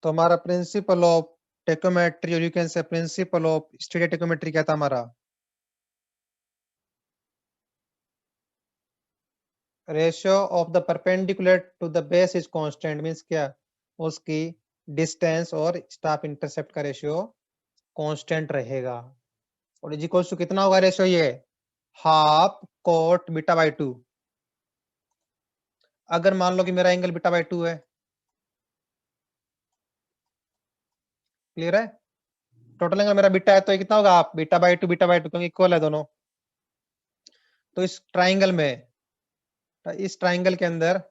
तो हमारा principal of tacheometry और you can say principle of stadia tacheometry क्या था हमारा? Ratio of the perpendicular to the base is constant means क्या? उसकी डिस्टेंस और स्टाफ इंटरसेप्ट का रेशियो कांस्टेंट रहेगा। और इज इक्वल्स टू कितना होगा रेशियो? ये हाफ कोट बीटा बाई 2। अगर मान लो कि मेरा एंगल बीटा बाई 2 है, क्लियर है? टोटल एंगल मेरा बीटा है तो ये कितना होगा? आप बीटा बाई 2 बीटा बाई 2 क्योंकि इक्वल है दोनों। तो इस ट्राइंगल के अंदर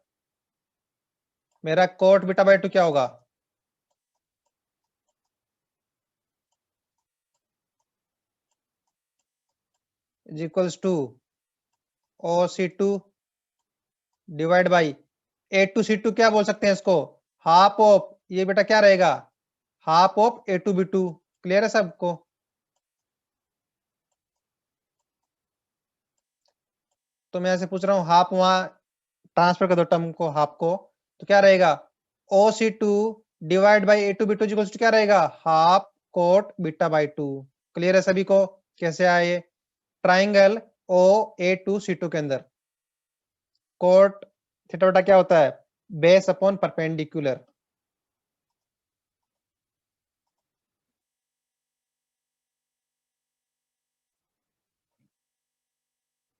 मेरा कोट बीटा बाई 2 क्या होगा? Is equals to OC2 divide by A2C2। क्या बोल सकते हैं इसको? हाफ ऑफ ये बेटा क्या रहेगा? Half of A2B2। क्लियर है सबको? तो मैं ऐसे पूछ रहा हूँ, हाफ वहां ट्रांसफर कर दो टर्म को, हाफ को, तो क्या रहेगा? OC2 divide by A2B2 equals to क्या रहेगा? Half quote beta by 2। Clear है सभी को? कैसे आए? ट्राइंगल OA2C2 के अंदर कोट थीटा बेटा क्या होता है? Base upon perpendicular.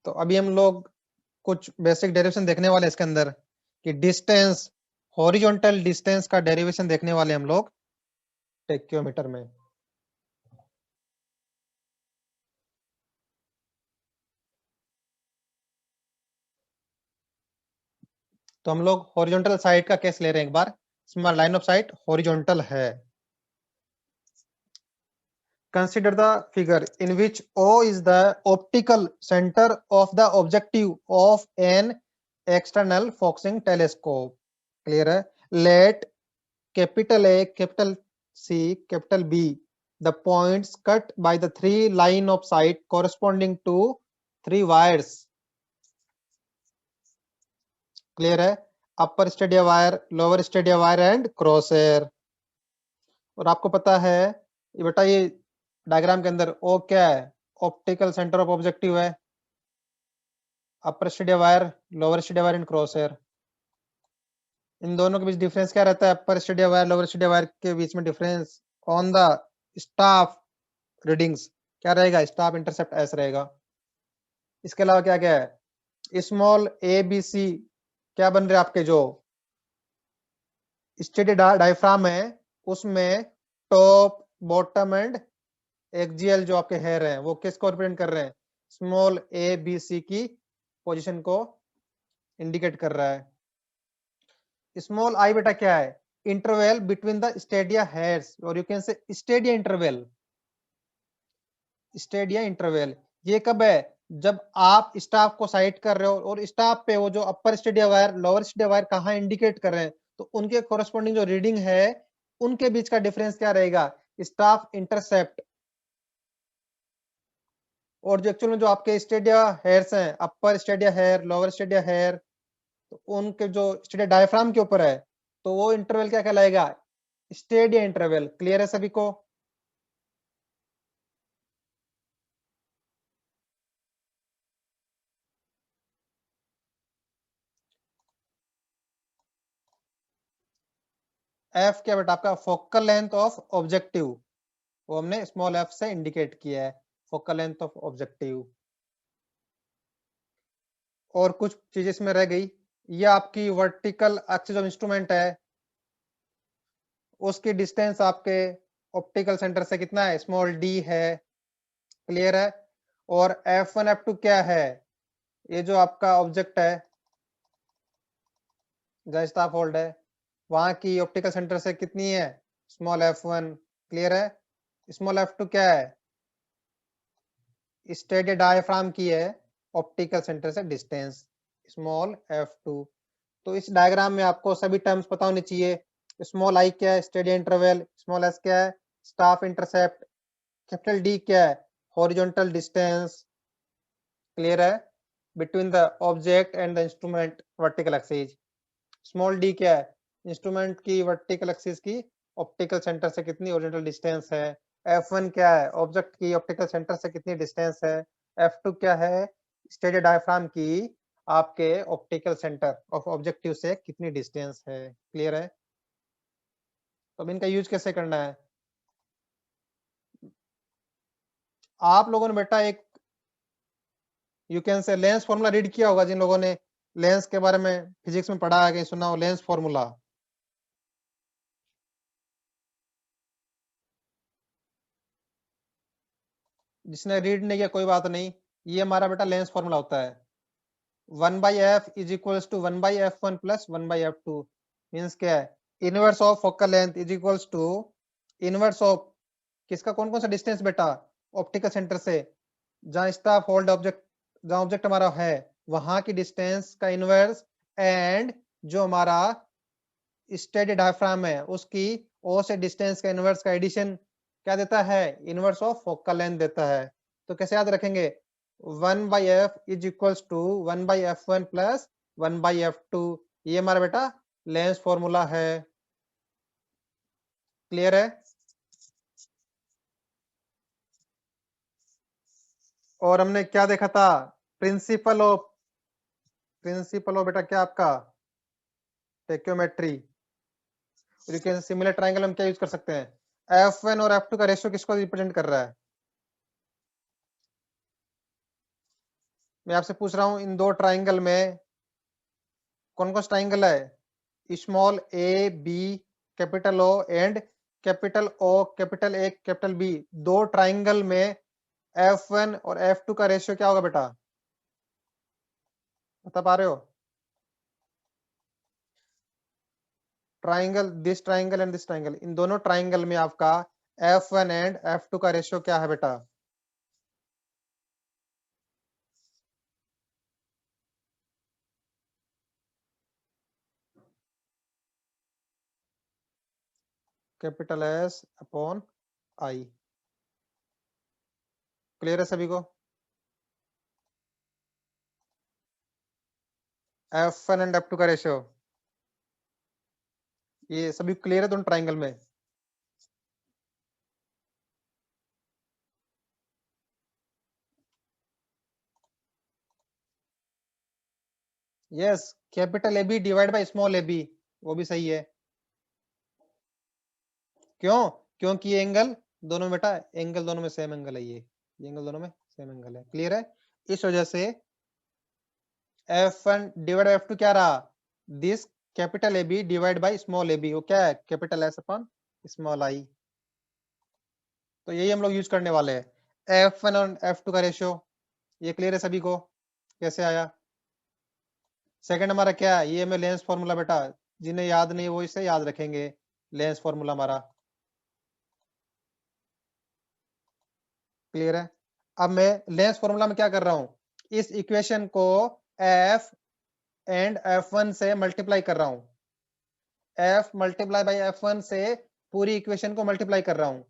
तो अभी हम लोग कुछ बेसिक डेरिवेशन देखने वाले इसके अंदर कि डिस्टेंस, हॉरिजॉन्टल डिस्टेंस का डेरिवेशन देखने वाले हम लोग टेक्योमीटर में। तो हम लोग हॉरिजॉन्टल साइड का केस ले रहे हैं एक बार। इसमें लाइन ऑफ साइट हॉरिजॉन्टल है। Consider the figure in which O is the optical center of the objective of an external focusing telescope. Clear है? Let capital A, capital C, capital B the points cut by the three line of sight corresponding to three wires. Clear है? Upper stadia wire, lower stadia wire and crosshair. और आपको पता है ये बेटा, ये diagram के अंदर ओ क्या है? ऑप्टिकल सेंटर ऑफ ऑब्जेक्टिव है। Upper stadia wire, lower stadia wire and cross hair. इन दोनों के बीच डिफरेंस क्या रहता है? Upper stadia wire lower stadia wire के बीच में difference on the staff readings क्या रहेगा? स्टाफ इंटरसेप्ट एस रहेगा। इसके अलावा क्या क्या है? स्मॉल ए बी सी क्या बन रहे आपके? जो स्टेडी डायफ्राम है उसमें टॉप, बॉटम एंड एक्जियल जो आपके हेयर हैं वो किसको रिप्रेजेंट कर रहे हैं? स्मॉल ए बी सी की पोजीशन को इंडिकेट कर रहा है। स्मॉल आई बेटा क्या है? Interval between the stadia hairs, और you can say stadia interval. Stadia interval ये कब है? जब आप स्टाफ को साइट कर रहे हो और स्टाफ पे वो जो upper stadia wire lower stadia wire कहाँ इंडिकेट कर रहे हैं, तो उनके कोरस्पॉन्डिंग जो रीडिंग है उनके बीच का डिफरेंस क्या रहेगा? Staff intercept. और जो एक्चुअल में जो आपके स्टेडिया हेयर्स हैं, upper stadia hair lower stadia hair, तो उनके जो स्टेडिया डायफ्राम के ऊपर है, तो वो इंटरवल क्या कहलाएगा? Stadia interval. क्लियर है सभी को? एफ क्या बेटा? आपका फोकल लेंथ ऑफ ऑब्जेक्टिव, वो हमने स्मॉल एफ से इंडिकेट किया है, फोकल लेंथ ऑफ ऑब्जेक्टिव। और कुछ चीजें इसमें रह गई। ये आपकी वर्टिकल एक्सिस ऑफ इंस्ट्रूमेंट है, उसकी डिस्टेंस आपके ऑप्टिकल सेंटर से कितना है? स्मॉल डी है। क्लियर है? और F1 F2 क्या है? ये जो आपका ऑब्जेक्ट है जहाँ स्टाफ होल्ड है, वहां की ऑप्टिकल सेंटर से कितनी है? Small F1। क्लियर है? स्मॉल F2 क्या है? स्टेडी डायफ्राम की है ऑप्टिकल सेंटर से डिस्टेंस, स्मॉल F2। तो इस डायग्राम में आपको सभी टर्म्स पता होने चाहिए। स्मॉल आई क्या है? Steady interval. स्मॉल एस क्या है? Staff intercept. कैपिटल डी क्या है? Horizontal distance. क्लियर है? Between the object and the instrument vertical axis. Small d क्या है? इंस्ट्रूमेंट की वर्टिकल एक्सिस की ऑप्टिकल सेंटर से कितनी ओरिजिनल डिस्टेंस है, F1 क्या है, ऑब्जेक्ट की ऑप्टिकल सेंटर से कितनी डिस्टेंस है, F2 क्या है, स्टेडी डायफ्राम की आपके ऑप्टिकल सेंटर ऑफ ऑब्जेक्टिव से कितनी डिस्टेंस है। क्लियर है? तो अब इनका यूज कैसे करना है? आप लोगों ने बेटा एक यू कैन से लेंस फॉर्मूला रीड किया होगा, जिन लोगों ने लेंस के बारे में फिजिक्स में पढ़ा है, कहीं सुना हो लेंस फॉर्मूला। जिसने रीड नहीं किया कोई बात नहीं, ये हमारा बेटा लेंस फॉर्मूला होता है 1/f is equals to 1/f1 plus 1/f2। Means क्या है, inverse of focal length is equals to inverse of किसका, कौन कौन सा डिस्टेंस बेटा, ऑप्टिकल सेंटर से जहां स्टाफ होल्ड ऑब्जेक्ट, जहां ऑब्जेक्ट हमारा है वहां की डिस्टेंस का इनवर्स, एंड जो हमारा स्टेडी डायफ्राम है उसकी ओ से डिस्टेंस का इनवर्स का एडिशन क्या देता है, इनवर्स ऑफ फोकल लेंथ देता है। तो कैसे याद रखेंगे, 1/f is equals to 1/f1 plus 1/f2, ये हमारा बेटा लेंस फॉर्मूला है। क्लियर है? और हमने क्या देखा था, प्रिंसिपल ऑफ बेटा क्या आपका, टेक्योमेट्री। सिमिलर ट्राइंगल हम क्या यूज कर सकते हैं, F1 और F2 का रेशियो किसको रिप्रेजेंट कर रहा है। मैं आपसे पूछ रहा हूं इन दो ट्राइंगल में कौन कौन सा ट्राइंगल है, small A B capital O and capital O capital A capital B, दो ट्राइंगल में F1 और F2 का रेशियो क्या होगा बेटा, बता पा रहे हो? Triangle, this triangle and this triangle, इन दोनों ट्राइंगल में आपका F1 एंड F2 का रेशियो क्या है बेटा, capital S upon I. Clear है सभी को? F1 एंड F2 का रेशियो, ये सभी क्लियर है दोनों ट्राइंगल में? Yes, capital A B divide by small A B, वो भी सही है। क्यों? क्योंकि ये एंगल दोनों में बेटा, एंगल दोनों में सेम एंगल है, ये एंगल दोनों में सेम एंगल है। क्लियर है? इस वजह से F1 डिवाइड बाय F2 क्या रहा, this capital A B divide by small A B, वो क्या है, capital S upon small I. तो यही हम लोग यूज करने वाले हैं, F1 और F2 का रेशियो। ये क्लियर है सभी को? कैसे आया? सेकंड हमारा क्या है, ये हमें लेंस फॉर्मूला बेटा, जिन्हें याद नहीं वो इसे याद रखेंगे, लेंस फॉर्मूला हमारा। क्लियर है? अब मैं लेंस फॉर्मूला में क्या कर रहा हूं, इस इक्वेशन को F एंड F1 से मल्टीप्लाई कर रहा हूं, F मल्टीप्लाई बाई F1 से पूरी इक्वेशन को मल्टीप्लाई कर रहा हूं।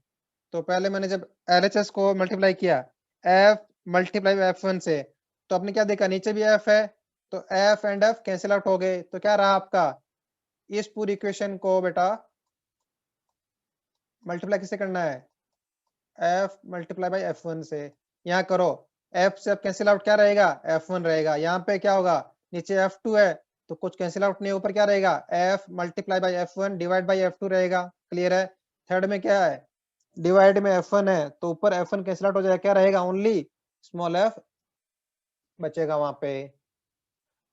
तो पहले मैंने जब LHS को मल्टीप्लाई किया F मल्टीप्लाई बाई F1 से, तो आपने क्या देखा, नीचे भी F है, तो F and F cancel out हो गए, तो क्या रहा आपका, इस पूरी इक्वेशन को बेटा मल्टीप्लाई किससे करना है, F मल्टीप्लाई बाई F1 से। यहाँ करो, F से अब कैंसिल आउट क्या रहेगा, F1 रहेगा, यहाँ पे क्या होगा, नीचे F2 है तो कुछ कैंसिल आउट नहीं, ऊपर क्या रहेगा, F multiply by F1 divide by F2 रहेगा। क्लियर है? थर्ड में क्या है, डिवाइड में F1 है तो ऊपर F1 कैंसिल आउट हो जाएगा, क्या रहेगा, ओनली स्मॉल f बचेगा वहां पे।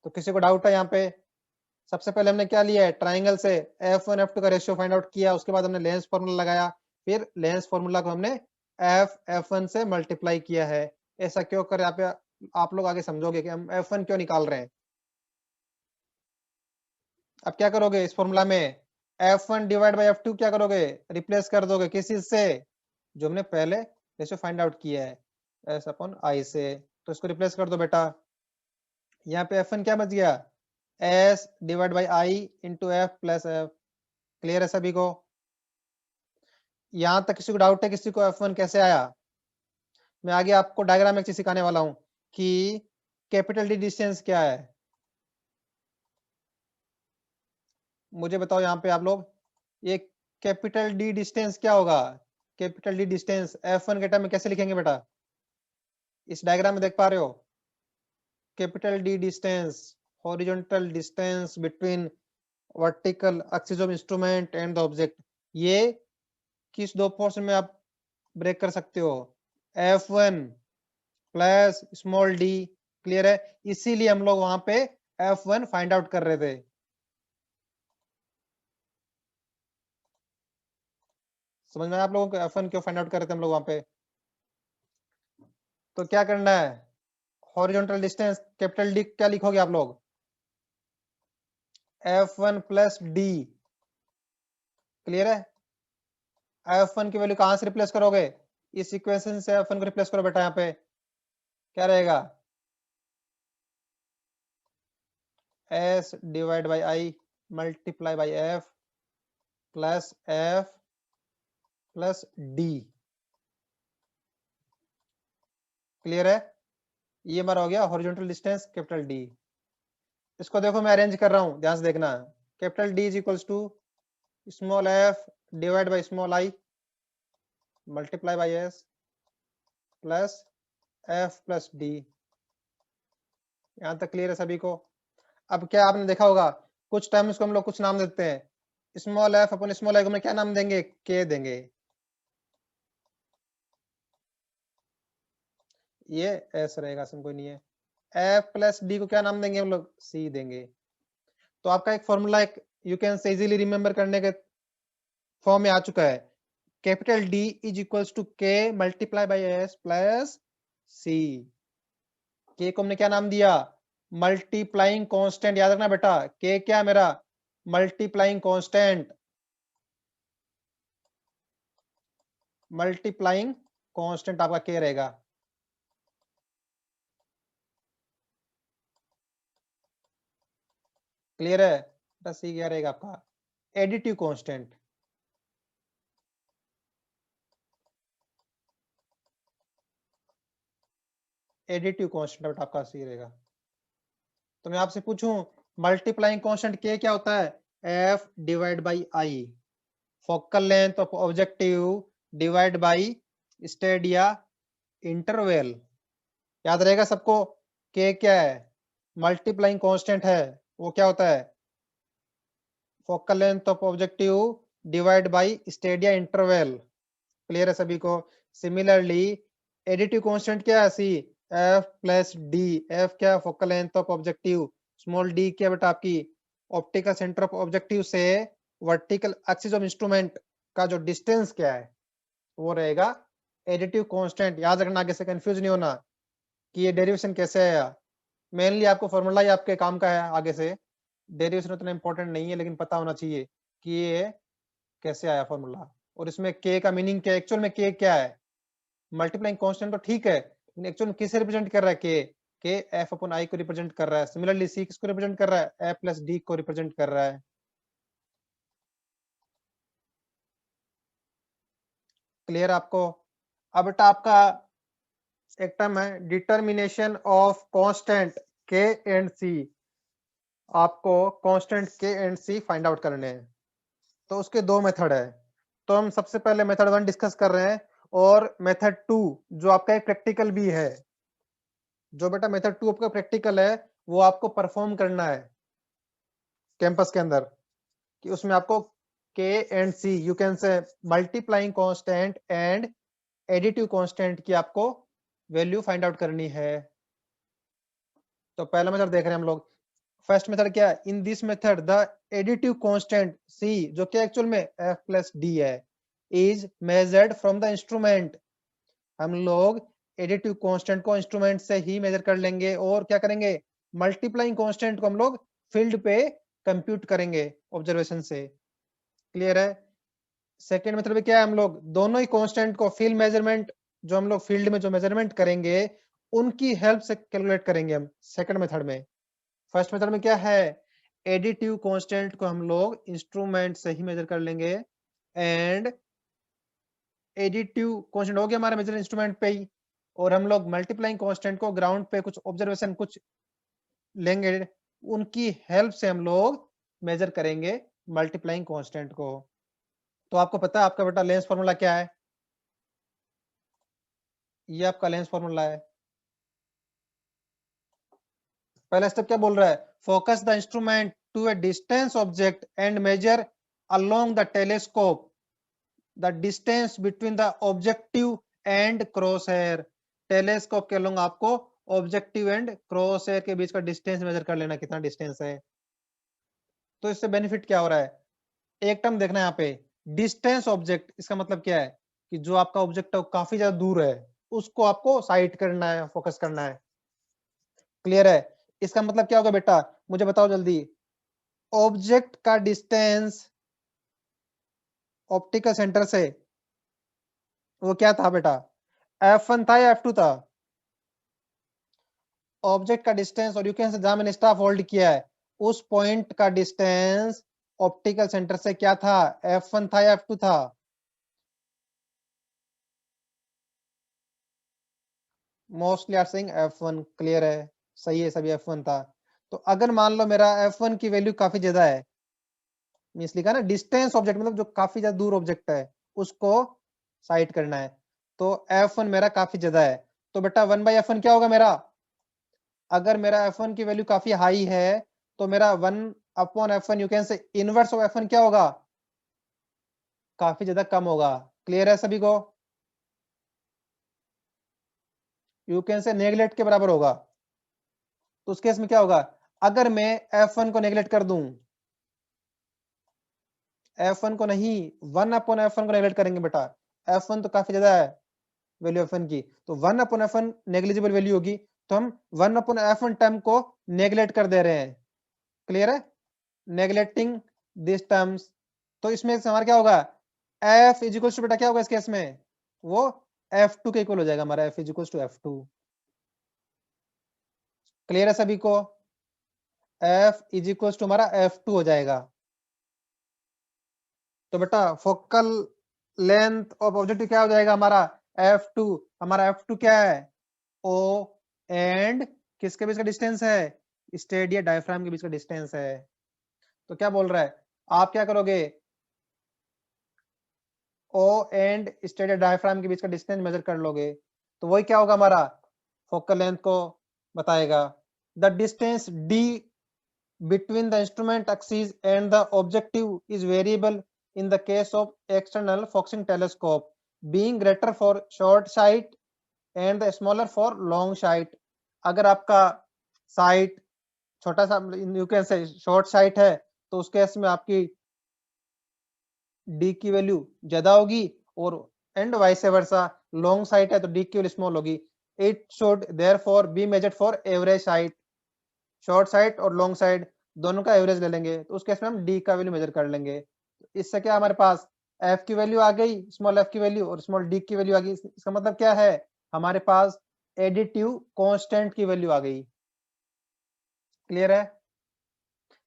तो किसी को डाउट है यहाँ पे? सबसे पहले हमने क्या लिया है, ट्राइंगल से F1 F2 का रेशियो फाइंड आउट किया, उसके बाद हमने लेंस फॉर्मूला लगाया, फिर लेंस फॉर्मूला को हमने F1 से मल्टीप्लाई किया है। ऐसा क्यों कर, यहाँ पे आप लोग आगे समझोगे कि हम F1 क्यों निकाल रहे हैं। अब क्या करोगे इस फॉर्मूला में, F1 डिवाइड बाई F2 क्या करोगे, रिप्लेस कर दोगे किस चीज से, जो हमने पहले रेशियो फाइंड आउट किया है, S अपॉन आई से। तो इसको रिप्लेस कर दो बेटा, यहाँ पे F1 क्या बच गया, S divide by I into F plus F. Clear है सभी को? यहां तक किसी को डाउट है, किसी को F1 कैसे आया? मैं आगे आपको डायग्राम एक चीज सिखाने वाला हूं कि कैपिटल डी डिस्टेंस क्या है। मुझे बताओ यहाँ पे आप लोग, ये कैपिटल डी डिस्टेंस क्या होगा? कैपिटल डी डिस्टेंस F1 के टर्म में कैसे लिखेंगे बेटा? इस डायग्राम में देख पा रहे हो, capital D distance, horizontal distance between vertical axis of instrument and the object. ये किस दो पोर्शन में आप ब्रेक कर सकते हो? F1 plus small D. Clear है? इसीलिए हम लोग वहां पे F1 फाइंड आउट कर रहे थे। समझ में आया आप लोगों को F1 क्यों फाइंड आउट कर रहे थे हम लोग वहां पे? तो क्या करना है? हॉरिजॉन्टल डिस्टेंस कैपिटल डी क्या लिखोगे आप लोग? F1 plus D. क्लियर है? F1 की वैल्यू कहां से रिप्लेस करोगे? इस इक्वेशन से F1 को रिप्लेस करो बेटा। यहाँ पे क्या रहेगा? S divide by I multiply by F plus F plus D. Clear है? ये हमारा हो गया हॉरिजॉन्टल डिस्टेंस कैपिटल डी। इसको देखो मैं अरेंज कर रहा हूं, ध्यान से देखना। Capital D is equals to small F divide by small I multiply by S plus F plus D. यहां तक क्लियर है सभी को? अब क्या आपने देखा होगा, कुछ टर्म्स को हम लोग कुछ नाम देते हैं। Small F upon small I को हम क्या नाम देंगे? के देंगे। ये एस रहेगा, सम कोई नहीं है। एफ प्लस डी को क्या नाम देंगे हम लोग? सी देंगे। तो आपका एक फॉर्मूला एक you can say easily remember करने के फॉर्म में आ चुका है। Capital D is equals to K multiply by S plus C. K को हमने क्या नाम दिया? Multiplying constant. याद रखना बेटा, के क्या मेरा? Multiplying constant. मल्टीप्लाइंग कांस्टेंट आपका के रहेगा। क्लियर है? बेटा सी क्या रहेगा आपका? Additive constant. एडिटिव कांस्टेंट बेटा आपका सी रहेगा। तो मैं आपसे पूछूं मल्टीप्लाइंग कांस्टेंट के क्या होता है? F divide by I, focal length of objective divide by stadia interval. याद रहेगा सबको? के क्या है? मल्टीप्लाइंग कांस्टेंट है। वो क्या होता है? Focal length of objective divide by stadia interval. Clear है सभी को? सिमिलरली एडिटिव कांस्टेंट क्या है? C F plus D. F क्या? Focal length of objective. Small d क्या बेटा? आपकी ऑप्टिकल सेंटर ऑफ ऑब्जेक्टिव से वर्टिकल एक्सिस ऑफ इंस्ट्रूमेंट का जो डिस्टेंस क्या है वो रहेगा एडिटिव कांस्टेंट। याद रखना, आगे से कंफ्यूज नहीं होना कि ये डेरिवेशन कैसे आया। मेनली आपको फॉर्मूला ही आपके काम का है, आगे से डेरिवेशन उतना इंपॉर्टेंट नहीं है, लेकिन पता होना चाहिए कि ये कैसे आया फॉर्मूला। और इसमें के का मीनिंग क्या है? एक्चुअल में के क्या है? मल्टीप्लाइंग कांस्टेंट तो ठीक है, लेकिन एक्चुअल में किसे रिप्रेजेंट कर रहा है? के एफ अपन आई को रिप्रेजेंट कर रहा है। सिमिलरली सी किसको रिप्रेजेंट कर रहा है? एफ प्लस डी को रिप्रेजेंट कर रहा है। क्लियर आपको? अब बेटा आपका एक टर्म है डिटर्मिनेशन ऑफ कांस्टेंट के एंड सी। आपको कांस्टेंट के एंड सी फाइंड आउट करने हैं, तो उसके दो मेथड है। तो हम सबसे पहले मेथड 1 डिस्कस कर रहे हैं, और मेथड 2 जो आपका एक प्रैक्टिकल भी है। जो बेटा मेथड 2 आपका प्रैक्टिकल है वो आपको परफॉर्म करना है कैंपस के अंदर, कि उसमें आपको K and C you can say multiplying constant and additive constant की आपको वैल्यू फाइंड आउट करनी है। तो पहला मेथड देख रहे हैं हम लोग। फर्स्ट मेथड क्या है? In this method the additive constant C, जो कि एक्चुअल में एफ प्लस डी है, is measured from the instrument. हम लोग एडिटिव कांस्टेंट को इंस्ट्रूमेंट से ही मेजर कर लेंगे, और क्या करेंगे? मल्टीप्लाइंग कांस्टेंट को हम लोग फील्ड पे कंप्यूट करेंगे ऑब्जर्वेशन से। क्लियर है? सेकेंड मेथड में क्या है? हम लोग दोनों ही कांस्टेंट को फील्ड मेजरमेंट, जो हम लोग फील्ड में जो मेजरमेंट करेंगे उनकी हेल्प से कैलकुलेट करेंगे हम सेकंड मेथड में। फर्स्ट मेथड में क्या है? एडिटिव कांस्टेंट को हम लोग इंस्ट्रूमेंट से ही मेजर कर लेंगे, एंड एडिटिव कांस्टेंट हो गया हमारा मेजर इंस्ट्रूमेंट पे ही, और हम लोग मल्टीप्लाइंग कांस्टेंट को ग्राउंड पे कुछ ऑब्जर्वेशन कुछ लेंगे, उनकी हेल्प से हम लोग मेजर करेंगे मल्टीप्लाइंग कांस्टेंट को। तो आपको पता है आपका बेटा लेंस फॉर्मूला क्या है? ये आपका लेंस फॉर्मूला है। पहला स्टेप क्या बोल रहा है? Focus the instrument to a distance object and measure along the telescope the distance between the objective and cross hair. Telescope के अलोंग आपको ऑब्जेक्टिव एंड क्रॉस हेयर के बीच का डिस्टेंस मेजर कर लेना, कितना डिस्टेंस है। तो इससे बेनिफिट क्या हो रहा है? एक टर्म देखना यहाँ पे, डिस्टेंस ऑब्जेक्ट, इसका मतलब क्या है कि जो आपका ऑब्जेक्ट है वो काफी ज्यादा दूर है, उसको आपको साइट करना है, फोकस करना है। क्लियर है? इसका मतलब क्या होगा बेटा, मुझे बताओ जल्दी। ऑब्जेक्ट का डिस्टेंस ऑप्टिकल सेंटर से वो क्या था बेटा? F1 था या F2 था? ऑब्जेक्ट का डिस्टेंस, और यू कैन से जहां मैंने स्टाफ होल्ड किया है उस पॉइंट का डिस्टेंस ऑप्टिकल सेंटर से क्या था? F1 था या F2 था? Mostly are saying F1। Clear है? सही है, सभी F1 था। तो अगर मान लो मेरा F1 की वैल्यू काफी ज्यादा है, मीन्स लिखा ना डिस्टेंस ऑब्जेक्ट मतलब जो काफी ज्यादा दूर ऑब्जेक्ट है उसको साइट करना है, तो F1 मेरा काफी ज्यादा है। तो बेटा 1/F1 क्या होगा मेरा? अगर मेरा F1 की वैल्यू काफी हाई है तो मेरा 1/F1 यू कैन से इनवर्स ऑफ F1 क्या होगा? काफी ज्यादा कम होगा। क्लियर है सभी को? यू कैन से नेगलेक्ट के बराबर होगा। तो उस केस में क्या होगा? अगर मैं F1 को नेगलेक्ट कर दूं, F1 को नहीं, 1/F1 को नेगलेक्ट करेंगे बेटा, F1 तो काफी ज्यादा है वैल्यू F1 की, तो 1/F1 नेग्लिजिबल वैल्यू होगी, तो हम 1/F1 टर्म को नेगलेक्ट कर दे रहे हैं। क्लियर है? नेगलेक्टिंग दिस टर्म्स। तो इसमें से हमारा क्या होगा? F इज इक्वल टू बेटा क्या होगा इस केस में? वो F2 के इक्वल हो जाएगा हमारा, F is equal to F2। Clear है सभी को? F इज इक्वल टू हमारा F2 हो जाएगा। तो बेटा फोकल लेंथ ऑफ ऑब्जेक्टिव क्या हो जाएगा हमारा? F2। हमारा F2 क्या है? O एंड किसके बीच का डिस्टेंस है? स्टेड या डायफ्राम के बीच का डिस्टेंस है। तो क्या बोल रहा है, आप क्या करोगे? O एंड स्टेड या डायफ्राम के बीच का डिस्टेंस मेजर कर लोगे, तो वही क्या होगा हमारा? फोकल लेंथ को बताएगा। The distance D between the instrument axis and the objective is variable in the case of external focusing telescope, being greater for short sight and the smaller for long sight। अगर आपका site छोटा सा, you can से short site है, तो उस case में आपकी डी की वैल्यू ज्यादा होगी, और and vice versa, long site है तो डी की वैल्यू स्मॉल होगी। It should therefore be measured for average site. Short site और लॉन्ग साइड दोनों का एवरेज ले लेंगे, तो उस केस में हम डी का वैल्यू मेजर कर लेंगे। इससे क्या हमारे पास एफ की वैल्यू आ गई, स्मॉल एफ की वैल्यू, और स्मॉल डी की वैल्यू आ गई। इसका मतलब क्या है, हमारे पास एडिटिव कांस्टेंट की वैल्यू आ गई। क्लियर है?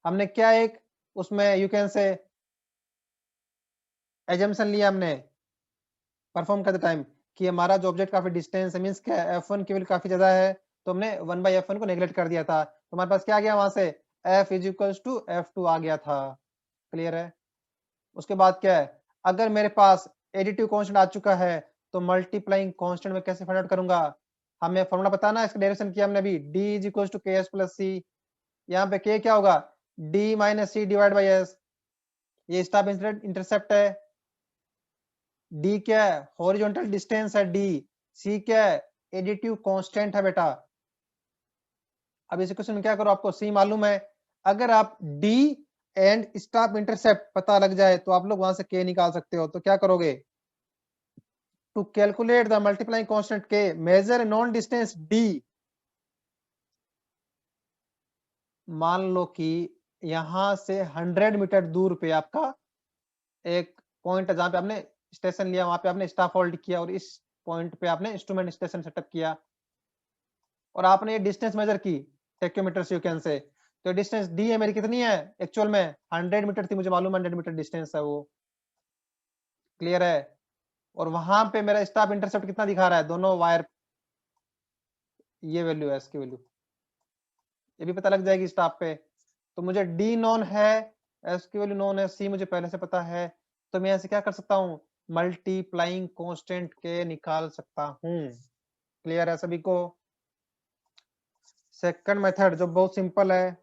हमने क्या एक उसमें यू कैन से एजम्पशन लिया हमने परफॉर्म करते टाइम कि हमारा जो ऑब्जेक्ट काफी डिस्टेंस है, मींस क्या F1 की वैल्यू काफी ज्यादा है, तो हमने 1/F1 को नेगलेक्ट कर दिया था, तो हमारे पास क्या आ गया वहां से? F is equal to F2 आ गया था। क्लियर है? उसके बाद क्या है, अगर मेरे पास एडिटिव कांस्टेंट आ चुका है तो मल्टीप्लाइंग कांस्टेंट में कैसे फाइंड आउट करूंगा? हमें फॉर्मूला पता ना, इसका डेरिवेशन किया हमने अभी, D is equal to KS plus C। यहाँ पे K क्या होगा? D minus C divide by S। ये स्टाफ इंटरसेप्ट है। D क्या है? हॉरिजॉन्टल डिस्टेंस है D। C क्या है? एडिटिव कांस्टेंट है बेटा। अब इस क्वेश्चन में क्या करो, आपको C मालूम है, अगर आप D एंड स्टाफ इंटरसेप्ट पता लग जाए तो आप लोग वहां से K निकाल सकते हो। तो क्या करोगे? To calculate the multiplying constant K, measure known distance D। मान लो कि यहां से 100 मीटर दूर पे आपका एक पॉइंट है जहां पे आपने स्टेशन लिया, वहां पे आपने स्टाफ होल्ड किया, और इस पॉइंट पे आपने इंस्ट्रूमेंट स्टेशन सेटअप किया, और आपने ये डिस्टेंस मेजर की टेक्योमीटर से, यू कैन से। तो डिस्टेंस डी है मेरी कितनी है एक्चुअल में? 100 मीटर थी, मुझे मालूम है 100 मीटर डिस्टेंस है वो। क्लियर है? और वहां पे मेरा स्टाफ इंटरसेप्ट कितना दिखा रहा है, दोनों वायर, ये वैल्यू है, इसकी वैल्यू ये भी पता लग जाएगी स्टाफ पे। तो मुझे डी नॉन है, एस की वैल्यू नॉन है, सी मुझे पहले से पता है, तो मैं यहाँ से क्या कर सकता हूँ, मल्टीप्लाइंग कांस्टेंट के निकाल सकता हूँ। क्लियर है सभी को? सेकंड मेथड जो बहुत सिंपल है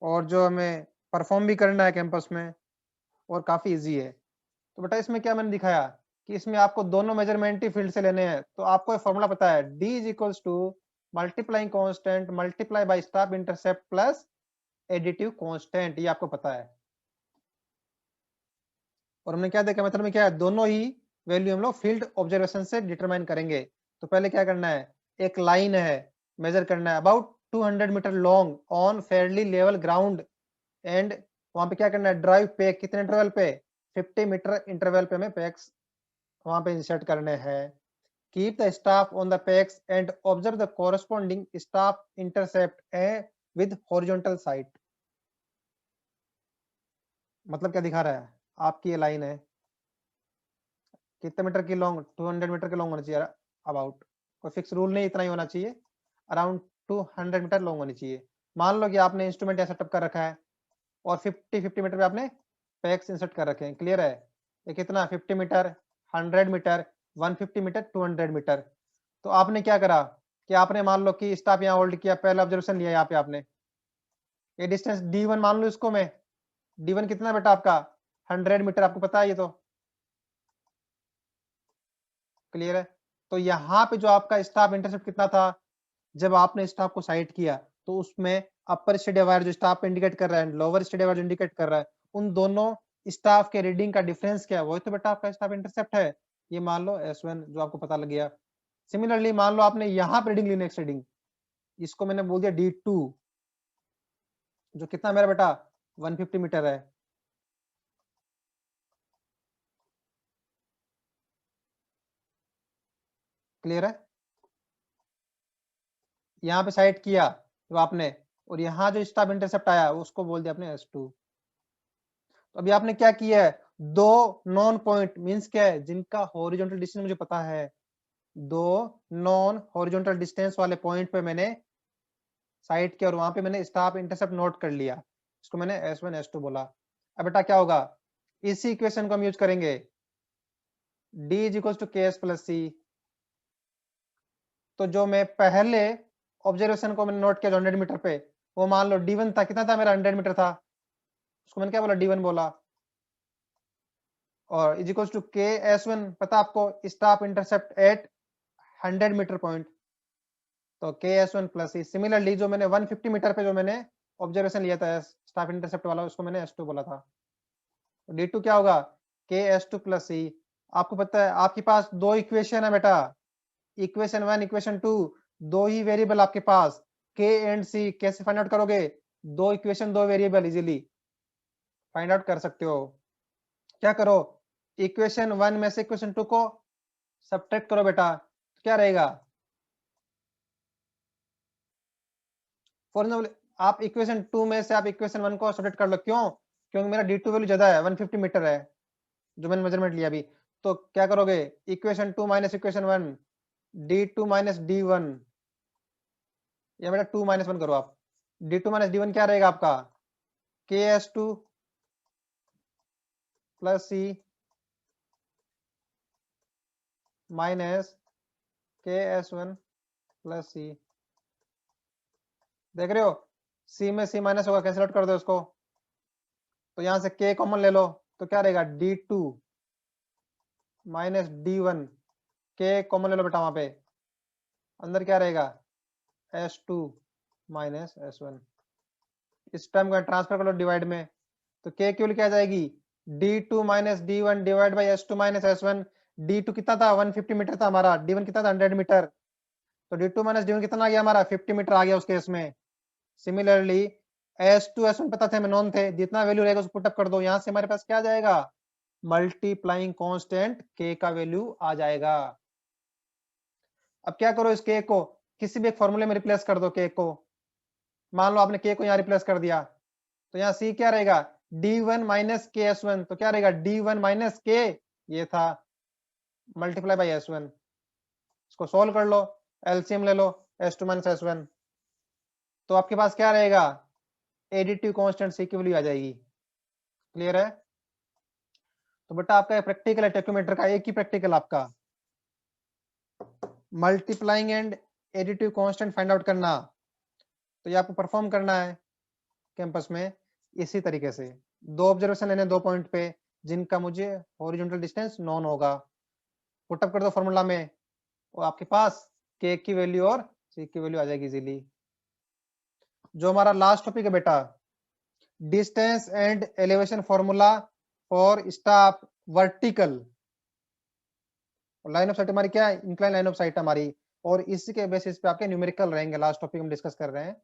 और जो हमें परफॉर्म भी करना है कैंपस में और काफी इजी है। तो बेटा इसमें क्या मैंने दिखाया कि इसमें आपको दोनों मेजरमेंट ही फील्ड से लेने हैं। तो आपको फॉर्मूला पता है, D is equals to multiplying constant multiply by staff intercept plus additive constant, ये आपको पता है। और हमने क्या देखा मेथड में, क्या है, दोनों ही वैल्यू हम लोग फील्ड ऑब्जर्वेशन से डिटरमाइन करेंगे। तो पहले क्या करना है, एक लाइन है मेजर करना है about 200 metre long on fairly level ground, and वहां पे क्या करना है, ड्राइव पे कितने इंटरवल पे, 50 मीटर इंटरवल पे हमें पैक्स वहां पे इंसर्ट करने हैं। Keep the staff on the packs and observe the corresponding staff intercept with horizontal side. मतलब क्या दिखा रहा है, आपकी ये लाइन है कितने मीटर की लॉन्ग, 200 मीटर की लॉन्ग होनी चाहिए अबाउट, कोई फिक्स रूल नहीं, इतना ही होना चाहिए, अराउंड 200 मीटर लॉन्ग होनी चाहिए। मान लो कि आपने इंस्ट्रूमेंट ऐसा सेटअप कर रखा है और 50 मीटर पे आपने पैक्स इंसर्ट कर रखे हैं। क्लियर है? ये कितना, 50 मीटर, 100 मीटर, 150 मीटर, 200 मीटर। तो आपने क्या करा कि आपने मान लो कि स्टाफ यहाँ होल्ड किया, पहला ऑब्जर्वेशन लिया यहाँ पे आपने, ये डिस्टेंस D1 मान लो इसको मैं, D1 कितना बेटा आपका 100 मीटर, आपको पता है ये तो। क्लियर है? तो यहाँ पे जो आपका स्टाफ इंटरसेप्ट कितना था, जब आपने स्टाफ को साइट किया तो उसमें अपर स्टेडिया वायर जो स्टाफ इंडिकेट कर रहा है, लोअर स्टेडिया वायर जो इंडिकेट कर रहा है, उन दोनों स्टाफ के रीडिंग का डिफरेंस क्या है, वही तो बेटा आपका स्टाफ इंटरसेप्ट है। ये मान लो S1 जो आपको पता लग गया। सिमिलरली मान लो आपने यहाँ पे रीडिंग ली, नेक्स्ट रीडिंग, इसको मैंने बोल दिया D2, जो कितना मेरा बेटा 150 मीटर है। क्लियर है? यहाँ पे साइट किया तो आपने, और यहाँ जो स्टाफ इंटरसेप्ट आया उसको बोल दिया आपने S2। तो अभी आपने क्या किया है, दो नॉन पॉइंट मींस क्या है, जिनका हॉरिजॉन्टल डिस्टेंस मुझे पता है, दो नॉन हॉरिजॉन्टल डिस्टेंस वाले पॉइंट पे मैंने साइट किया और वहां पे मैंने स्टाफ इंटरसेप्ट नोट कर लिया, इसको मैंने S1 S2 बोला। अब बेटा क्या होगा, इसी इक्वेशन को हम यूज करेंगे, D is equal to KS plus C। तो जो मैं पहले ऑब्जर्वेशन को मैंने नोट किया 100 मीटर पे, वो मान लो D1 था, कितना था मेरा 100 मीटर था, उसको मैंने क्या बोला, D1 बोला। और इज इक्वल टू KS1 पता आपको, staff intercept at 100 metre point, तो KS1 प्लस C। सिमिलरली जो मैंने 150 मीटर पे जो मैंने ऑब्जर्वेशन लिया था स्टाफ इंटरसेप्ट वाला, उसको मैंने S2 बोला था। तो D2 क्या होगा, KS2 प्लस C। आपको पता है आपके पास दो इक्वेशन है बेटा, इक्वेशन 1 इक्वेशन 2, दो ही वेरिएबल आपके पास, K एंड C। कैसे फाइंड आउट करोगे, दो इक्वेशन दो वेरिएबल, इजीली फाइंड आउट कर सकते हो। क्या करो, इक्वेशन 1 में से इक्वेशन 2 को सब्ट्रैक्ट करो बेटा, तो क्या रहेगा, फॉर एग्जाम्पल आप इक्वेशन 2 में से आप इक्वेशन 1 को सब्ट्रैक्ट कर लो, क्यों, क्योंकि मेरा D2 वैल्यू ज्यादा है, 150 मीटर है जो मैंने मेजरमेंट लिया अभी। तो क्या करोगे, equation 2 minus equation 1, D2 minus D1, या बेटा 2 माइनस 1 करो आप, D2 माइनस D1 क्या रहेगा आपका, KS2 plus C minus KS1 plus C। देख रहे हो, C में C माइनस होगा, कैंसिल आउट कर दो उसको, तो यहां से K कॉमन ले लो, तो क्या रहेगा, D2 minus D1, K common ले लो बेटा, वहां पे अंदर क्या रहेगा, S2 माइनस S1। इस टर्म का ट्रांसफर कर लो डिवाइड में, तो K की वैल्यू क्या आ जाएगी, D2 minus D1 divide by S2 minus S1। D2 कितना था, 150 मीटर था हमारा, D1 कितना था 100 मीटर, तो D2 माइनस D1 कितना आ गया हमारा, 50 मीटर आ गया उस केस में। सिमिलरली S2 S1 पता थे, हमें नॉन थे, जितना वैल्यू रहेगा उसको पुटअप कर दो, यहाँ से हमारे पास क्या आ जाएगा, मल्टीप्लाइंग कांस्टेंट K का वैल्यू आ जाएगा। अब क्या करो, इस K को किसी भी एक फॉर्मूले में रिप्लेस कर दो, K को मान लो आपने K को यहाँ रिप्लेस कर दिया, तो यहाँ C क्या रहेगा, D1 माइनस KS1, तो क्या रहेगा D1 माइनस K, ये था, मल्टीप्लाई बाई S1। इसको सोल्व कर लो, एलसीएम ले लो, S2 माइनस S1, तो आपके पास क्या रहेगा, एडिटिव कांस्टेंट C की वैल्यू आ जाएगी। क्लियर है? तो बेटा आपका प्रैक्टिकल है टैक्योमीटर का, एक ही प्रैक्टिकल आपका, multiplying and additive constant find out करना। तो ये आपको परफॉर्म करना है कैंपस में इसी तरीके से। दो ऑब्जर्वेशन लेने दो पॉइंट पे जिनका मुझे हॉरिजॉन्टल डिस्टेंस नॉन होगा। पुटअप कर दो फॉर्मूला में, वो आपके पास के की वैल्यू और सी की वैल्यू आ जाएगी इजीली। जो हमारा लास्ट टॉपिक है बेटा, distance and elevation formula for staff vertical. Line of site हमारी क्या है, इंक्लाइन लाइन ऑफ साइट हमारी, और इसी के बेसिस पे आपके न्यूमेरिकल रहेंगे। लास्ट टॉपिक हम डिस्कस कर रहे हैं।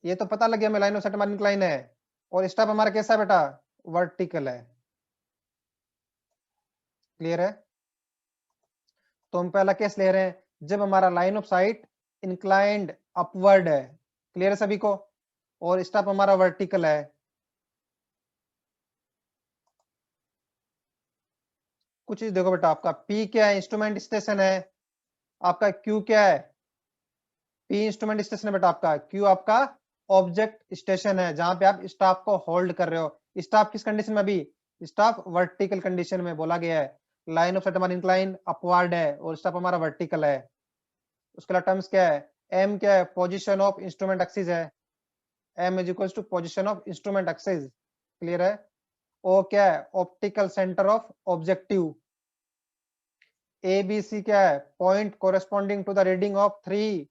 ये तो पता लग गया हमें लाइन ऑफ साइट हमारी इंक्लाइन है और स्टाफ हमारा कैसा है बेटा, वर्टिकल है। क्लियर है? तो हम पहला केस ले रहे हैं जब हमारा line of site inclined upward है। क्लियर है सभी को? और स्टाफ हमारा वर्टिकल है। कुछ चीज देखो बेटा, आपका P क्या है, इंस्ट्रूमेंट स्टेशन है। आपका Q क्या है, P इंस्ट्रूमेंट स्टेशन है बेटा आपका। Q आपका ऑब्जेक्ट स्टेशन है, जहां पे आप स्टाफ को होल्ड कर रहे हो। स्टाफ किस कंडीशन में, अभी स्टाफ वर्टिकल कंडीशन में बोला गया है। लाइन ऑफ साइट हमारी इंक्लाइन अपवर्ड है और स्टाफ हमारा वर्टिकल है। उसके अलावा टर्म्स क्या है, M क्या है, पोजीशन ऑफ इंस्ट्रूमेंट एक्सिस है। M is equal to position of instrument axis. Clear है? O क्या है, optical centre of objective. ABC क्या है, point corresponding to the reading of 3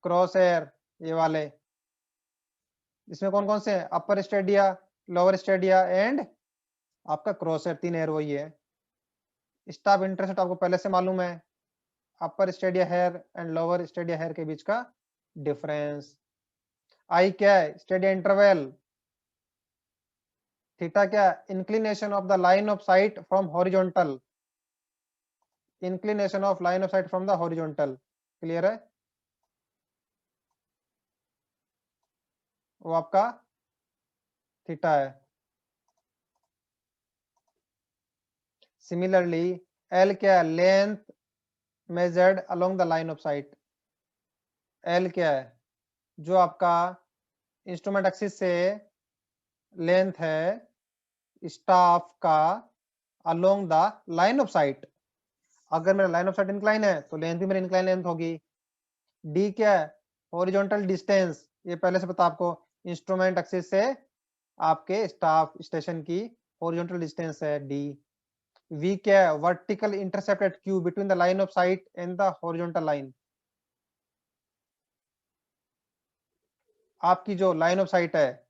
cross hair, ये वाले। इसमें कौन कौन से हैं, upper stadia, lower stadia and आपका क्रॉस एयर, 3 एयर वही है। स्टाफ इंटरसेप्ट आपको पहले से मालूम है, upper stadia hair and lower stadia hair के बीच का डिफरेंस। आई क्या है, स्टेडिया इंटरवल। थीटा क्या, inclination of the line of site from horizontal, inclination of line of site from the horizontal. Clear है? वो आपका थीटा है। सिमिलरली एल क्या है, length measured along the line of site. L क्या है, जो आपका इंस्ट्रूमेंट एक्सिस से लेंथ है स्टाफ का along the line of site. अगर मेरा लाइन ऑफ साइट इंक्लाइन है तो लेंथ भी मेरी इंक्लाइन लेंथ होगी। डी क्या है, हॉरिजॉन्टल डिस्टेंस, ये पहले से पता आपको, इंस्ट्रूमेंट एक्सिस से आपके स्टाफ स्टेशन की हॉरिजॉन्टल डिस्टेंस है डी। वी क्या है, vertical intercept at Q between the line of sight and the horizontal line. आपकी जो लाइन ऑफ साइट है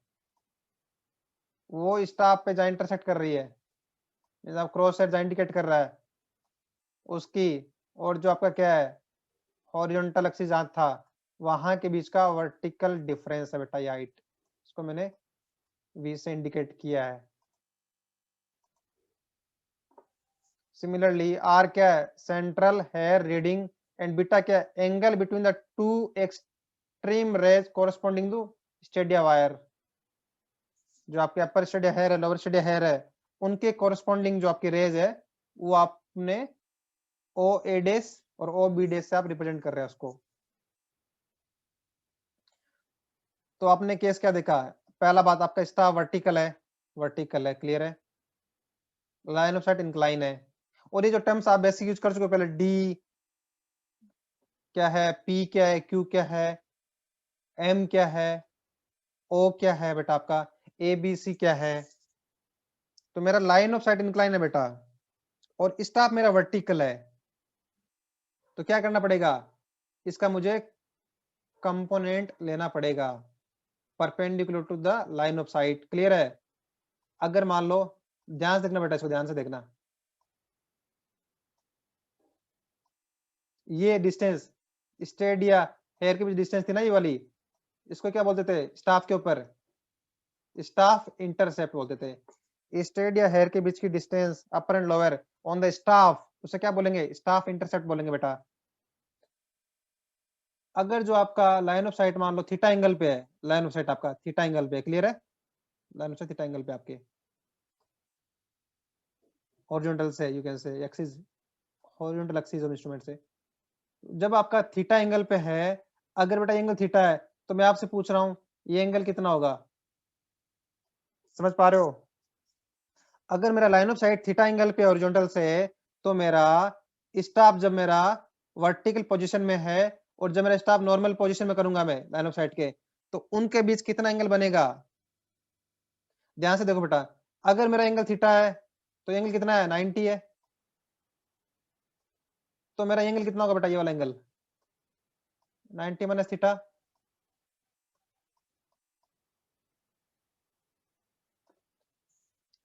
वो स्टाफ पे जहां इंटरसेक्ट कर रही है, आप क्रॉस सेट जहां इंडिकेट कर रहा है उसकी, और जो आपका क्या है हॉरिजॉन्टल एक्सिस जहां था वहां के बीच का वर्टिकल डिफरेंस है बेटा, ये हाइट। इसको मैंने वी से इंडिकेट किया है। सिमिलरली आर क्या है, central hair reading, and beta क्या है, angle between the two extreme rays corresponding to stadia wire. जो आपके अपर स्टेडिया हेयर है, लोअर स्टेडिया हेयर है, उनके कोरस्पॉन्डिंग जो आपकी रेज है वो आपने ओ ए डेस और ओ बी डेस से आप रिप्रेजेंट कर रहे हैं उसको। तो आपने केस क्या देखा, पहला बात आपका स्टाफ वर्टिकल है, वर्टिकल है। क्लियर है? लाइन ऑफ साइट इंक्लाइन है। और ये जो टर्म्स आप बेसिक यूज कर चुके हो पहले, डी क्या है, पी क्या है, क्यू क्या है, एम क्या है, ओ क्या है बेटा आपका, ए बी सी क्या है। तो मेरा लाइन ऑफ साइट इंक्लाइन है बेटा और स्टाफ मेरा वर्टिकल है। तो क्या करना पड़ेगा, इसका मुझे कंपोनेंट लेना पड़ेगा perpendicular to the line of sight. Clear है? अगर मान लो, ध्यान से देखना बेटा, इसको ध्यान से देखना, ये डिस्टेंस स्टेडिया हेयर के बीच डिस्टेंस थी ना ये वाली, इसको क्या बोलते थे स्टाफ के ऊपर, स्टाफ इंटरसेप्ट बोलते थे। स्टेडिया हेयर के बीच की distance upper and lower on the staff, उसे क्या बोलेंगे, स्टाफ इंटरसेप्ट बोलेंगे बेटा। अगर जो आपका लाइन ऑफ साइट मान लो थीटा एंगल पे है, लाइन ऑफ साइट आपका थीटा एंगल पे, क्लियर है, line of site theta angle पे आपके हॉरिजॉन्टल से, यू कैन से axis, horizontal axis of instrument से। जब आपका थीटा एंगल पे है, अगर बेटा एंगल थीटा है, तो मैं आपसे पूछ रहा हूं ये एंगल कितना होगा, समझ पा रहे हो? अगर मेरा line of site theta angle पे हॉरिजॉन्टल से है तो मेरा स्टाफ जब मेरा वर्टिकल पोजीशन में है और जब मेरा स्टाफ नॉर्मल पोजीशन में करूंगा मैं लाइन ऑफ साइट के, तो उनके बीच कितना एंगल बनेगा? ध्यान से देखो बेटा, अगर मेरा एंगल थीटा है तो एंगल कितना है? 90 है। तो मेरा एंगल कितना होगा बेटा? ये वाला एंगल 90 माइनस थीटा।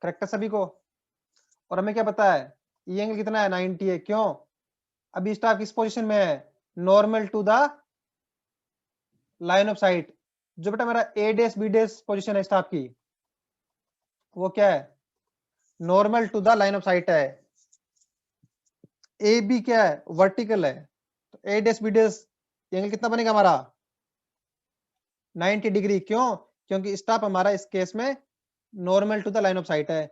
करेक्ट है सभी को? और हमें क्या पता है? ये एंगल कितना है? 90 है। क्यों? अभी स्टाफ किस पोजीशन में है? Normal to the line of sight. जो बेटा मेरा A dash B dash position है स्टाफ की, वो क्या है? Normal to the line of sight है। ए बी क्या है? वर्टिकल है। तो ए डेस बी डेस एंगल कितना बनेगा हमारा? 90 डिग्री। क्यों? क्योंकि स्टाफ हमारा इस केस में normal to the line of sight है।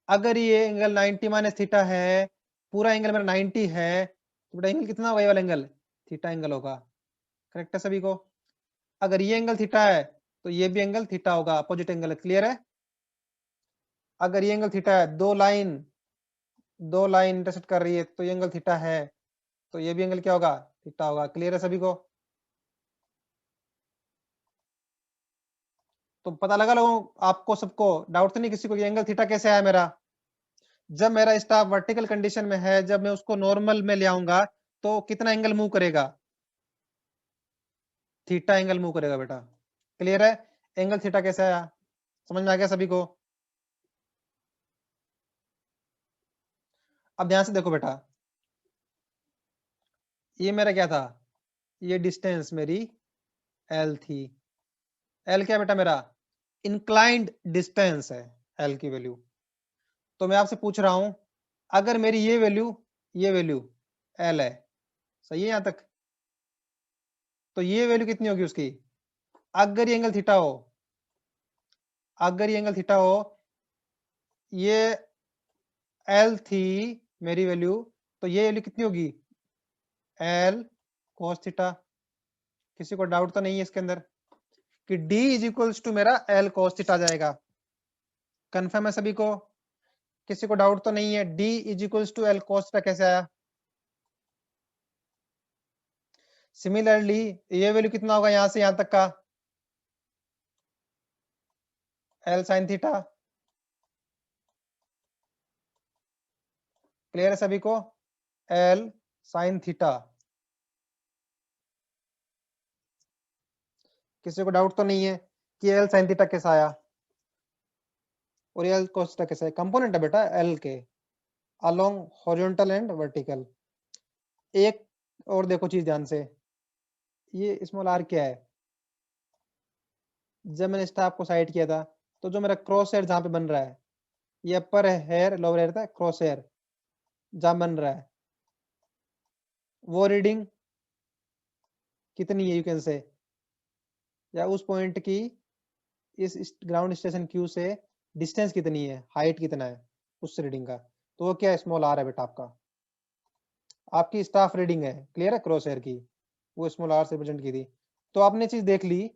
अगर ये एंगल 90 माइनस थीटा है, पूरा एंगल मेरा 90 है, तो बेटा एंगल कितना होगा? ये वाला एंगल थीटा एंगल होगा। करेक्ट है सभी को? अगर ये एंगल थीटा है तो ये भी एंगल थीटा होगा, अपोजिट एंगल है। क्लियर है? अगर ये एंगल थीटा है, दो लाइन इंटरसेक्ट कर रही है, तो ये एंगल थीटा है, तो ये भी एंगल क्या होगा? थीटा होगा। क्लियर है सभी को? तो पता लगा लोगों आपको सबको? डाउट तो नहीं किसी को कि एंगल थीटा कैसे आया मेरा? जब मेरा स्टाफ वर्टिकल कंडीशन में है, जब मैं उसको नॉर्मल में ले आऊंगा तो कितना एंगल मूव करेगा? थीटा एंगल मूव करेगा बेटा। क्लियर है? एंगल थीटा कैसे आया? समझ में आ गया सभी को? अब ध्यान से देखो बेटा, ये मेरा क्या था? ये डिस्टेंस मेरी एल थी। एल क्या बेटा मेरा? इंक्लाइंड डिस्टेंस है एल की वैल्यू। तो मैं आपसे पूछ रहा हूं, अगर मेरी ये वैल्यू एल है, सही है यहां तक? तो ये वैल्यू कितनी होगी उसकी? अगर ये एंगल थीटा हो, ये एल थी मेरी वैल्यू, तो ये वैल्यू कितनी होगी? L cos theta. किसी को डाउट तो नहीं है इसके अंदर कि d इज इक्वल्स टू मेरा एल कोस थीटा जाएगा? कंफर्म है सभी को? किसी को डाउट तो नहीं है? d is equals to L cos theta कैसे आया? सिमिलरली ये वैल्यू कितना होगा यहां से यहां तक का? L sine theta. क्लियर है सभी को? L sine theta. किसी को डाउट तो नहीं है कि एल साइन थीटा कैसा आया और एल कोस थीटा कैसा है? कंपोनेंट है बेटा एल के, अलोंग हॉरिजॉन्टल एंड वर्टिकल। एक और देखो चीज ध्यान से, ये स्मॉल आर क्या है? जब मैंने स्टाफ को साइड किया था, तो जो मेरा क्रॉस हेयर जहां पे बन रहा है, ये अपर हेयर लोअर हेयर था, क्रॉस हेयर जहां बन रहा है, वो रीडिंग कितनी है? यू कैन से, या उस पॉइंट की इस ग्राउंड स्टेशन क्यू से डिस्टेंस कितनी है, हाइट कितना है उस रीडिंग का? तो वो क्या है? स्मॉल आर है बेटा आपका, आपकी स्टाफ रीडिंग है। क्लियर है? क्रॉस हेयर की वो स्मॉल आर से रिप्रेजेंट की थी। तो आपने चीज देख ली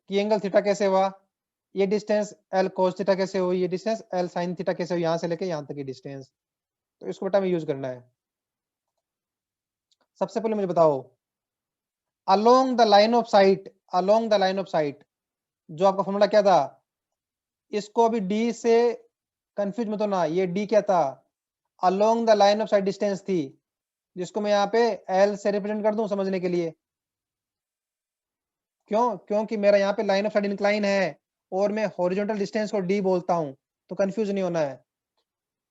कि एंगल थीटा कैसे हुआ, ये डिस्टेंस एल कोस थीटा कैसे हुई, ये डिस्टेंस एल साइन थीटा कैसे हुई, यहां से लेके यहां तक की डिस्टेंस। तो इसको बेटा में यूज करना है। सबसे पहले मुझे बताओ, along the line of sight, जो आपका फॉर्मूला क्या था? इसको अभी डी से कंफ्यूज मत होना, ये डी क्या था? Along the line of site distance थी, जिसको मैं यहाँ पे एल से रिप्रेजेंट कर दूं समझने के लिए। क्यों? क्योंकि मेरा यहाँ पे लाइन ऑफ साइट इंक्लाइन है और मैं हॉरिजॉन्टल डिस्टेंस को डी बोलता हूं, तो कंफ्यूज नहीं होना है।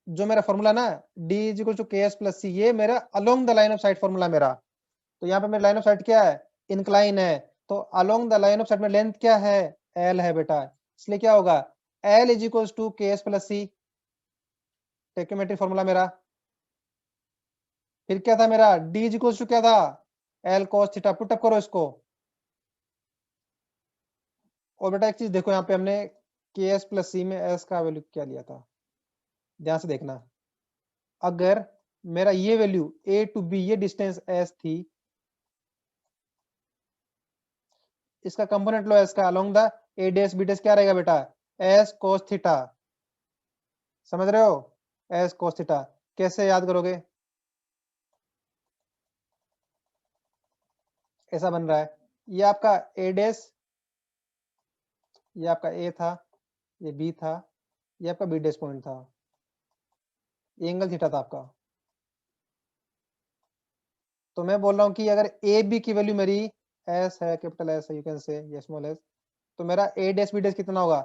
जो मेरा फॉर्मूला ना, डी इज इक्वल टू के एस प्लस सी, ये मेरा along the line of site formula मेरा। तो यहाँ पे मेरी लाइन ऑफ साइट क्या है? इंक्लाइन है। तो along the line of site में लेंथ क्या है? एल है बेटा। इसलिए क्या होगा? एल इज इक्वल टू के एस प्लस सी, टेक्योमेट्रिक फॉर्मूला मेरा। फिर क्या था मेरा? डी इज इक्वल टू क्या था? L cos theta. Put up करो इसको। और बेटा एक चीज देखो, यहाँ पे हमने के एस प्लस सी में एस का वैल्यू क्या लिया था, ध्यान से देखना। अगर मेरा ये वैल्यू ए टू बी, ये डिस्टेंस एस थी, इसका कंपोनेंट लो एस का, along the A dash B dash क्या रहेगा बेटा? S cos theta. समझ रहे हो, एस कोस थीटा। कैसे याद करोगे, ऐसा बन रहा है, ये आपका ए डैश, ये आपका ए था, ये बी था, ये आपका बी डैश पॉइंट था, ये एंगल थीटा था आपका। तो मैं बोल रहा हूँ कि अगर ए बी की वैल्यू मेरी एस है, कैपिटल एस है, यू कैन से ये स्मॉल एस, तो मेरा ए डैश बी डैश कितना होगा,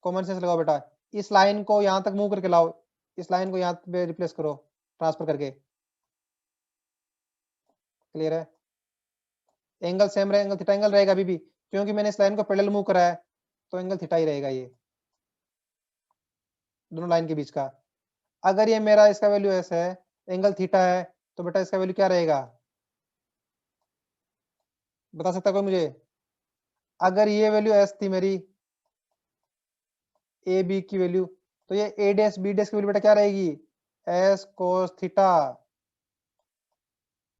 कॉमन सेंस लगाओ बेटा, इस लाइन को यहां तक मूव करके लाओ, इस लाइन को यहां पे रिप्लेस करो ट्रांसफर करके, क्लियर है, एंगल सेम रहेगा, एंगल थीटा एंगल रहेगा अभी भी, क्योंकि मैंने इस लाइन को पैरेलल मूव करा है, तो एंगल थीटा ही रहेगा ये दोनों लाइन के बीच का। अगर ये मेरा इसका वैल्यू एस है, एंगल थीटा है, तो बेटा इसका वैल्यू क्या रहेगा, बता सकता कोई मुझे, अगर ये वैल्यू एस थी मेरी, ए बी की वैल्यू, तो ये ए डैश बी डैश की वैल्यू बेटा क्या रहेगी, एस कोस थीटा।